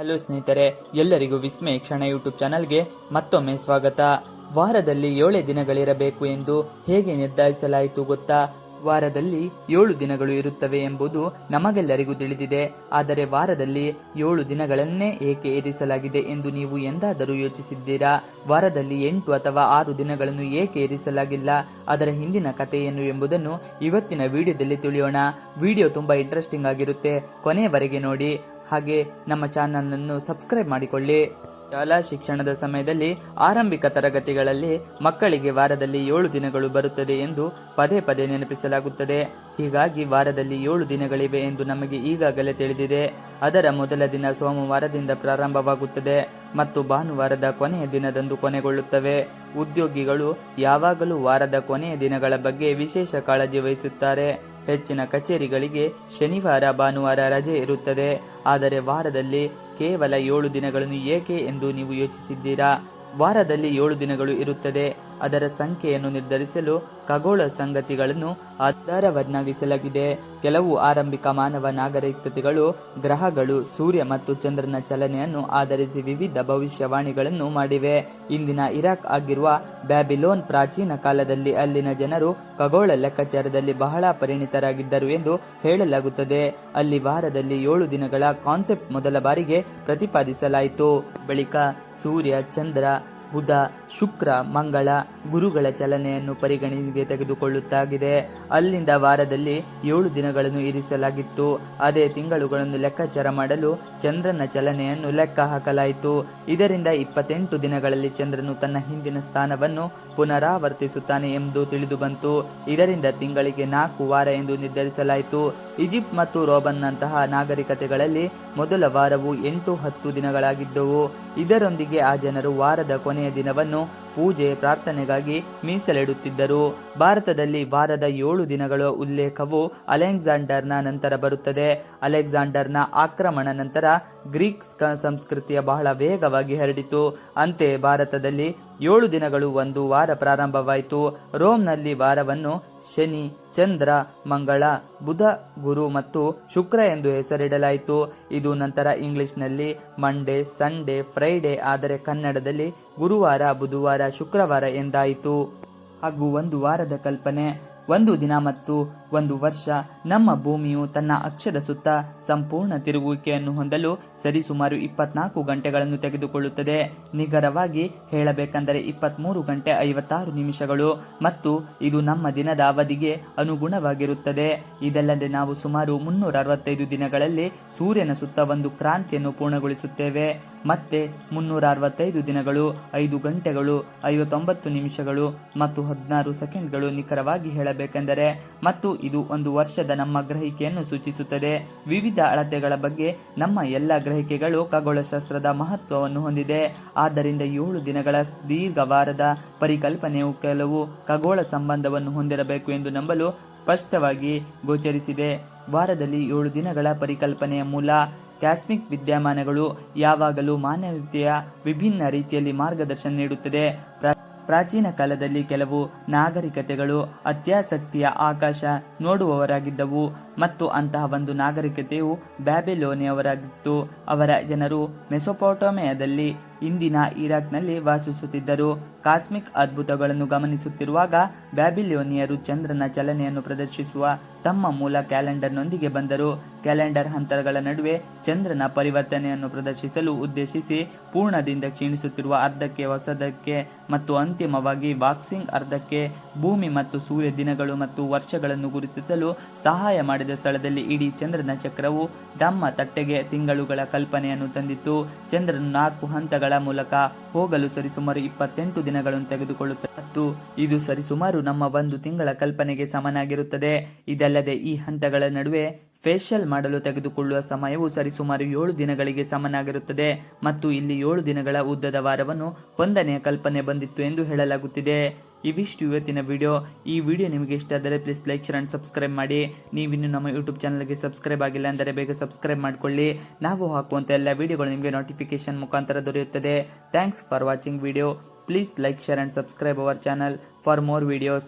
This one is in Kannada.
ಹಲೋ ಸ್ನೇಹಿತರೆ, ಎಲ್ಲರಿಗೂ ವಿಸ್ಮಯ ಕ್ಷಣ ಯೂಟ್ಯೂಬ್ ಚಾನಲ್ಗೆ ಮತ್ತೊಮ್ಮೆ ಸ್ವಾಗತ. ವಾರದಲ್ಲಿ 7 ದಿನಗಳಿರಬೇಕು ಎಂದು ಹೇಗೆ ನಿರ್ಧರಿಸಲಾಯಿತು ಗೊತ್ತಾ? ವಾರದಲ್ಲಿ 7 ದಿನಗಳು ಇರುತ್ತವೆ ಎಂಬುದು ನಮಗೆಲ್ಲರಿಗೂ ತಿಳಿದಿದೆ. ಆದರೆ ವಾರದಲ್ಲಿ 7 ದಿನಗಳನ್ನೇ ಏಕೆ ಇರಿಸಲಾಗಿದೆ ಎಂದು ನೀವು ಎಂದಾದರೂ ಯೋಚಿಸಿದ್ದೀರಾ? ವಾರದಲ್ಲಿ 8 ಅಥವಾ 6 ದಿನಗಳನ್ನು ಏಕೆ ಇರಿಸಲಾಗಿಲ್ಲ? ಅದರ ಹಿಂದಿನ ಕಥೆ ಏನು ಎಂಬುದನ್ನು ಇವತ್ತಿನ ವಿಡಿಯೋದಲ್ಲಿ ತಿಳಿಯೋಣ. ವಿಡಿಯೋ ತುಂಬಾ ಇಂಟ್ರೆಸ್ಟಿಂಗ್ ಆಗಿರುತ್ತೆ, ಕೊನೆಯವರೆಗೆ ನೋಡಿ. ಹಾಗೆ ನಮ್ಮ ಚಾನಲನ್ನು ಸಬ್ಸ್ಕ್ರೈಬ್ ಮಾಡಿಕೊಳ್ಳಿ. ಶಾಲಾ ಶಿಕ್ಷಣದ ಸಮಯದಲ್ಲಿ ಆರಂಭಿಕ ತರಗತಿಗಳಲ್ಲಿ ಮಕ್ಕಳಿಗೆ ವಾರದಲ್ಲಿ 7 ದಿನಗಳು ಬರುತ್ತದೆ ಎಂದು ಪದೇ ಪದೇ ನೆನಪಿಸಲಾಗುತ್ತದೆ. ಹೀಗಾಗಿ ವಾರದಲ್ಲಿ 7 ದಿನಗಳಿವೆ ಎಂದು ನಮಗೆ ಈಗಾಗಲೇ ತಿಳಿದಿದೆ. ಅದರ ಮೊದಲ ದಿನ ಸೋಮವಾರದಿಂದ ಪ್ರಾರಂಭವಾಗುತ್ತದೆ ಮತ್ತು ಭಾನುವಾರದ ಕೊನೆಯ ದಿನದಂದು ಕೊನೆಗೊಳ್ಳುತ್ತವೆ. ಉದ್ಯೋಗಿಗಳು ಯಾವಾಗಲೂ ವಾರದ ಕೊನೆಯ ದಿನಗಳ ಬಗ್ಗೆ ವಿಶೇಷ ಕಾಳಜಿ ವಹಿಸುತ್ತಾರೆ. ಹೆಚ್ಚಿನ ಕಚೇರಿಗಳಿಗೆ ಶನಿವಾರ ಭಾನುವಾರ ರಜೆ ಇರುತ್ತದೆ. ಆದರೆ ವಾರದಲ್ಲಿ ಕೇವಲ 7 ದಿನಗಳನ್ನು ಏಕೆ ಎಂದು ನೀವು ಯೋಚಿಸಿದ್ದೀರಾ? ವಾರದಲ್ಲಿ 7 ದಿನಗಳು ಇರುತ್ತದೆ. ಅದರ ಸಂಖ್ಯೆಯನ್ನು ನಿರ್ಧರಿಸಲು ಖಗೋಳ ಸಂಗತಿಗಳನ್ನು ಆಧಾರವನ್ನಾಗಿಸಲಾಗಿದೆ. ಕೆಲವು ಆರಂಭಿಕ ಮಾನವ ನಾಗರಿಕತೆಗಳು ಗ್ರಹಗಳು, ಸೂರ್ಯ ಮತ್ತು ಚಂದ್ರನ ಚಲನೆಯನ್ನು ಆಧರಿಸಿ ವಿವಿಧ ಭವಿಷ್ಯವಾಣಿಗಳನ್ನು ಮಾಡಿವೆ. ಇಂದಿನ ಇರಾಕ್ ಆಗಿರುವ ಬ್ಯಾಬಿಲೋನ್ ಪ್ರಾಚೀನ ಕಾಲದಲ್ಲಿ ಅಲ್ಲಿನ ಜನರು ಖಗೋಳ ಲೆಕ್ಕಾಚಾರದಲ್ಲಿ ಬಹಳ ಪರಿಣಿತರಾಗಿದ್ದರು ಎಂದು ಹೇಳಲಾಗುತ್ತದೆ. ಅಲ್ಲಿ ವಾರದಲ್ಲಿ 7 ದಿನಗಳ ಕಾನ್ಸೆಪ್ಟ್ ಮೊದಲ ಬಾರಿಗೆ ಪ್ರತಿಪಾದಿಸಲಾಯಿತು. ಬಳಿಕ ಸೂರ್ಯ, ಚಂದ್ರ, ಬುಧ, ಶುಕ್ರ, ಮಂಗಳ, ಗುರುಗಳ ಚಲನೆಯನ್ನು ಪರಿಗಣನೆಗೆ ತೆಗೆದುಕೊಳ್ಳುತ್ತಾಗಿದೆ. ಅಲ್ಲಿಂದ ವಾರದಲ್ಲಿ 7 ದಿನಗಳನ್ನು ಇರಿಸಲಾಗಿತ್ತು. ಅದೇ ತಿಂಗಳುಗಳನ್ನು ಲೆಕ್ಕಾಚಾರ ಮಾಡಲು ಚಂದ್ರನ ಚಲನೆಯನ್ನು ಲೆಕ್ಕ ಹಾಕಲಾಯಿತು. ಇದರಿಂದ 28 ದಿನಗಳಲ್ಲಿ ಚಂದ್ರನು ತನ್ನ ಹಿಂದಿನ ಸ್ಥಾನವನ್ನು ಪುನರಾವರ್ತಿಸುತ್ತಾನೆ ಎಂದು ತಿಳಿದು ಬಂತು. ಇದರಿಂದ ತಿಂಗಳಿಗೆ 4 ವಾರ ಎಂದು ನಿರ್ಧರಿಸಲಾಯಿತು. ಈಜಿಪ್ಟ್ ಮತ್ತು ರೋಮನ್ನಂತಹ ನಾಗರಿಕತೆಗಳಲ್ಲಿ ಮೊದಲ ವಾರವು 8-10 ದಿನಗಳಾಗಿದ್ದವು. ಇದರೊಂದಿಗೆ ಆ ಜನರು ವಾರದ ಕೊನೆಯ ದಿನವನ್ನು ಪೂಜೆ, ಪ್ರಾರ್ಥನೆಗಾಗಿ ಮೀಸಲಿಡುತ್ತಿದ್ದರು. ಭಾರತದಲ್ಲಿ ವಾರದ 7 ದಿನಗಳ ಉಲ್ಲೇಖವು ಅಲೆಕ್ಸಾಂಡರ್ನ ನಂತರ ಬರುತ್ತದೆ. ಅಲೆಕ್ಸಾಂಡರ್ನ ಆಕ್ರಮಣ ನಂತರ ಗ್ರೀಕ್ ಸಂಸ್ಕೃತಿಯ ಬಹಳ ವೇಗವಾಗಿ ಹರಡಿತು. ಅಂತೆಯೇ ಭಾರತದಲ್ಲಿ 7 ದಿನಗಳು ಒಂದು ವಾರ ಪ್ರಾರಂಭವಾಯಿತು. ರೋಮ್ನಲ್ಲಿ ವಾರವನ್ನು ಶನಿ, ಚಂದ್ರ, ಮಂಗಳ, ಬುಧ, ಗುರು ಮತ್ತು ಶುಕ್ರ ಎಂದು ಹೆಸರಿಡಲಾಯಿತು. ಇದು ನಂತರ ಇಂಗ್ಲಿಷ್ನಲ್ಲಿ ಮಂಡೇ, ಸಂಡೇ, ಫ್ರೈಡೇ, ಆದರೆ ಕನ್ನಡದಲ್ಲಿ ಗುರುವಾರ, ಬುಧವಾರ, ಶುಕ್ರವಾರ ಎಂದಾಯಿತು. ಹಾಗೂ ಒಂದು ವಾರದ ಕಲ್ಪನೆ, ಒಂದು ದಿನ ಮತ್ತು ಒಂದು ವರ್ಷ. ನಮ್ಮ ಭೂಮಿಯು ತನ್ನ ಅಕ್ಷದ ಸುತ್ತ ಸಂಪೂರ್ಣ ತಿರುಗುವಿಕೆಯನ್ನು ಹೊಂದಲು ಸರಿಸುಮಾರು 24 ಗಂಟೆಗಳನ್ನು ತೆಗೆದುಕೊಳ್ಳುತ್ತದೆ. ನಿಖರವಾಗಿ ಹೇಳಬೇಕೆಂದರೆ 23 ಗಂಟೆ 56 ನಿಮಿಷಗಳು ಮತ್ತು ಇದು ನಮ್ಮ ದಿನದ ಅವಧಿಗೆ ಅನುಗುಣವಾಗಿರುತ್ತದೆ. ಇದಲ್ಲದೆ ನಾವು ಸುಮಾರು 365 ದಿನಗಳಲ್ಲಿ ಸೂರ್ಯನ ಸುತ್ತ ಒಂದು ಕ್ರಾಂತಿಯನ್ನು ಪೂರ್ಣಗೊಳಿಸುತ್ತೇವೆ. ಮತ್ತೆ 365 ದಿನಗಳು, 5 ಗಂಟೆಗಳು, 59 ನಿಮಿಷಗಳು ಮತ್ತು 16 ಸೆಕೆಂಡ್ಗಳು ನಿಖರವಾಗಿ ಹೇಳಬೇಕೆಂದರೆ. ಮತ್ತು ಇದು ಒಂದು ವರ್ಷದ ನಮ್ಮ ಗ್ರಹಿಕೆಯನ್ನು ಸೂಚಿಸುತ್ತದೆ. ವಿವಿಧ ಅಳತೆಗಳ ಬಗ್ಗೆ ನಮ್ಮ ಎಲ್ಲ ಗ್ರಹಿಕೆಗಳು ಖಗೋಳಶಾಸ್ತ್ರದ ಮಹತ್ವವನ್ನು ಹೊಂದಿದೆ. ಆದ್ದರಿಂದ 7 ದಿನಗಳ ದೀರ್ಘ ವಾರದ ಪರಿಕಲ್ಪನೆಯು ಕೆಲವು ಖಗೋಳ ಸಂಬಂಧವನ್ನು ಹೊಂದಿರಬೇಕು ಎಂದು ನಂಬಲು ಸ್ಪಷ್ಟವಾಗಿ ಗೋಚರಿಸಿದೆ. ವಾರದಲ್ಲಿ 7 ದಿನಗಳ ಪರಿಕಲ್ಪನೆಯ ಮೂಲ ಕಾಸ್ಮಿಕ್ ವಿದ್ಯಮಾನಗಳು ಯಾವಾಗಲೂ ಮಾನವೀಯತೆಯ ವಿಭಿನ್ನ ರೀತಿಯಲ್ಲಿ ಮಾರ್ಗದರ್ಶನ ನೀಡುತ್ತದೆ. ಪ್ರಾಚೀನ ಕಾಲದಲ್ಲಿ ಕೆಲವು ನಾಗರಿಕತೆಗಳು ಅತ್ಯಾಸಕ್ತಿಯ ಆಕಾಶ ನೋಡುವವರಾಗಿದ್ದವು ಮತ್ತು ಅಂತಹ ಒಂದು ನಾಗರಿಕತೆಯು ಬ್ಯಾಬಿಲೋನಿಯವರಾಗಿತ್ತು. ಅವರ ಜನರು ಮೆಸೊಪೊಟೇಮಿಯಾದಲ್ಲಿ ಇಂದಿನ ಇರಾಕ್ನಲ್ಲಿ ವಾಸಿಸುತ್ತಿದ್ದರು. ಕಾಸ್ಮಿಕ್ ಅದ್ಭುತಗಳನ್ನು ಗಮನಿಸುತ್ತಿರುವಾಗ ಬ್ಯಾಬಿಲೋನಿಯರು ಚಂದ್ರನ ಚಲನೆಯನ್ನು ಪ್ರದರ್ಶಿಸುವ ತಮ್ಮ ಮೂಲ ಕ್ಯಾಲೆಂಡರ್ನೊಂದಿಗೆ ಬಂದರು. ಕ್ಯಾಲೆಂಡರ್ ಹಂತಗಳ ನಡುವೆ ಚಂದ್ರನ ಪರಿವರ್ತನೆಯನ್ನು ಪ್ರದರ್ಶಿಸಲು ಉದ್ದೇಶಿಸಿ ಪೂರ್ಣದಿಂದ ಕ್ಷೀಣಿಸುತ್ತಿರುವ ಅರ್ಧಕ್ಕೆ, ಹೊಸದಕ್ಕೆ ಮತ್ತು ಅಂತಿಮವಾಗಿ ವಾಕ್ಸಿಂಗ್ ಅರ್ಧಕ್ಕೆ ಭೂಮಿ ಮತ್ತು ಸೂರ್ಯ ದಿನಗಳು ಮತ್ತು ವರ್ಷಗಳನ್ನು ಗುರುತಿಸಲು ಸಹಾಯ ಮಾಡಿದ ಸ್ಥಳದಲ್ಲಿ ಇಡೀ ಚಂದ್ರನ ಚಕ್ರವು ತಮ್ಮ ತಟ್ಟೆಗೆ ತಿಂಗಳುಗಳ ಕಲ್ಪನೆಯನ್ನು ತಂದಿತು. ಚಂದ್ರನು 4 ಹಂತಗಳ ಮೂಲಕ ಹೋಗಲು ಸರಿಸುಮಾರು 28 ದಿನಗಳನ್ನು ತೆಗೆದುಕೊಳ್ಳುತ್ತದೆ ಮತ್ತು ಇದು ಸರಿಸುಮಾರು ನಮ್ಮ 1 ತಿಂಗಳ ಕಲ್ಪನೆಗೆ ಸಮನಾಗಿರುತ್ತದೆ. ಇದಲ್ಲದೆ ಈ ಹಂತಗಳ ನಡುವೆ ಫೇಶಿಯಲ್ ಮಾಡಲು ತೆಗೆದುಕೊಳ್ಳುವ ಸಮಯವು ಸರಿಸುಮಾರು 7 ದಿನಗಳಿಗೆ ಸಮನಾಗಿರುತ್ತದೆ ಮತ್ತು ಇಲ್ಲಿ 7 ದಿನಗಳ ಉದ್ದದ ವಾರವನ್ನು ಹೊಂದನೆಯ ಕಲ್ಪನೆ ಬಂದಿತ್ತು ಎಂದು ಹೇಳಲಾಗುತ್ತಿದೆ. ಇವಿಷ್ಟು ಇವತ್ತಿನ ವಿಡಿಯೋ. ಈ ವಿಡಿಯೋ ನಿಮಗೆ ಇಷ್ಟ ಆದರೆ please like, share and subscribe ಮಾಡಿ. ನೀವಿನ್ನು ನಮ್ಮ ಯೂಟ್ಯೂಬ್ ಚಾನಲ್ಗೆ ಸಬ್ಸ್ಕ್ರೈಬ್ ಆಗಿಲ್ಲ ಅಂದರೆ ಬೇಗ ಸಬ್ಸ್ಕ್ರೈಬ್ ಮಾಡಿಕೊಳ್ಳಿ. ನಾವು ಹಾಕುವಂಥ ಎಲ್ಲ ವಿಡಿಯೋಗಳು ನಿಮಗೆ ನೋಟಿಫಿಕೇಶನ್ ಮುಖಾಂತರ ದೊರೆಯುತ್ತದೆ. Thanks for watching video. Please like, share and subscribe our channel for more videos.